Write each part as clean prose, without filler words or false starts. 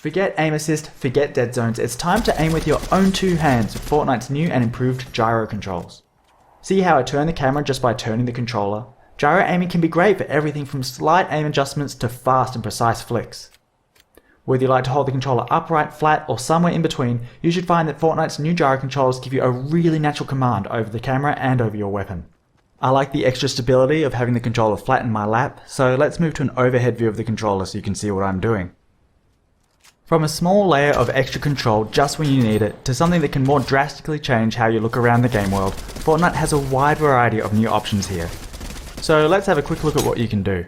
Forget aim assist, forget dead zones, it's time to aim with your own two hands with Fortnite's new and improved gyro controls. See how I turn the camera just by turning the controller? Gyro aiming can be great for everything from slight aim adjustments to fast and precise flicks. Whether you like to hold the controller upright, flat, or somewhere in between, you should find that Fortnite's new gyro controls give you a really natural command over the camera and over your weapon. I like the extra stability of having the controller flat in my lap, so let's move to an overhead view of the controller so you can see what I'm doing. From a small layer of extra control just when you need it, to something that can more drastically change how you look around the game world, Fortnite has a wide variety of new options here. So let's have a quick look at what you can do.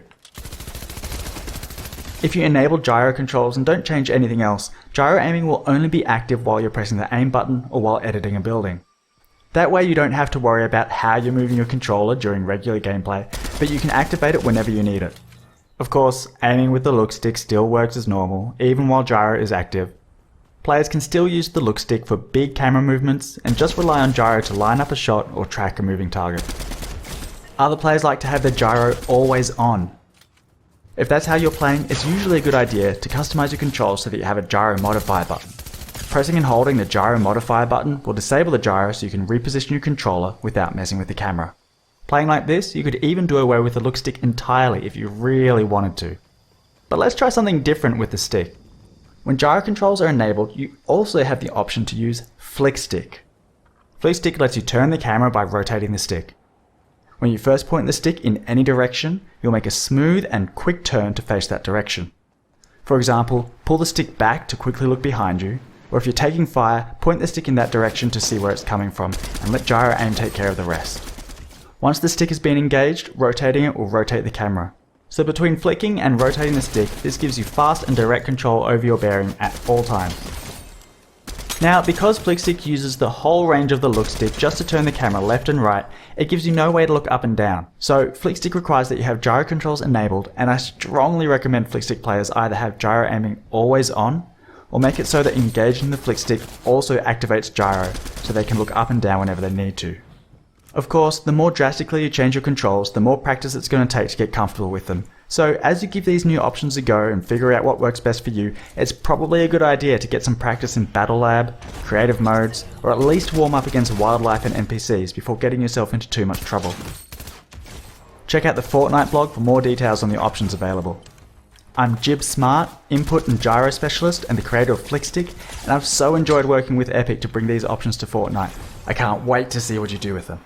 If you enable gyro controls and don't change anything else, gyro aiming will only be active while you're pressing the aim button or while editing a building. That way you don't have to worry about how you're moving your controller during regular gameplay, but you can activate it whenever you need it. Of course, aiming with the look stick still works as normal, even while gyro is active. Players can still use the look stick for big camera movements and just rely on gyro to line up a shot or track a moving target. Other players like to have their gyro always on. If that's how you're playing, it's usually a good idea to customize your controls so that you have a gyro modifier button. Pressing and holding the gyro modifier button will disable the gyro so you can reposition your controller without messing with the camera. Playing like this, you could even do away with the look stick entirely if you really wanted to. But let's try something different with the stick. When gyro controls are enabled, you also have the option to use Flick Stick. Flick Stick lets you turn the camera by rotating the stick. When you first point the stick in any direction, you'll make a smooth and quick turn to face that direction. For example, pull the stick back to quickly look behind you, or if you're taking fire, point the stick in that direction to see where it's coming from, and let gyro aim take care of the rest. Once the stick has been engaged, rotating it will rotate the camera. So between flicking and rotating the stick, this gives you fast and direct control over your bearing at all times. Now, because Flick Stick uses the whole range of the look stick just to turn the camera left and right, it gives you no way to look up and down. So Flick Stick requires that you have gyro controls enabled, and I strongly recommend Flick Stick players either have gyro aiming always on, or make it so that engaging the Flick Stick also activates gyro, so they can look up and down whenever they need to. Of course, the more drastically you change your controls, the more practice it's going to take to get comfortable with them. So as you give these new options a go and figure out what works best for you, it's probably a good idea to get some practice in Battle Lab, creative modes, or at least warm up against wildlife and NPCs before getting yourself into too much trouble. Check out the Fortnite blog for more details on the options available. I'm Jib Smart, Input and Gyro Specialist and the creator of Flick Stick, and I've so enjoyed working with Epic to bring these options to Fortnite. I can't wait to see what you do with them.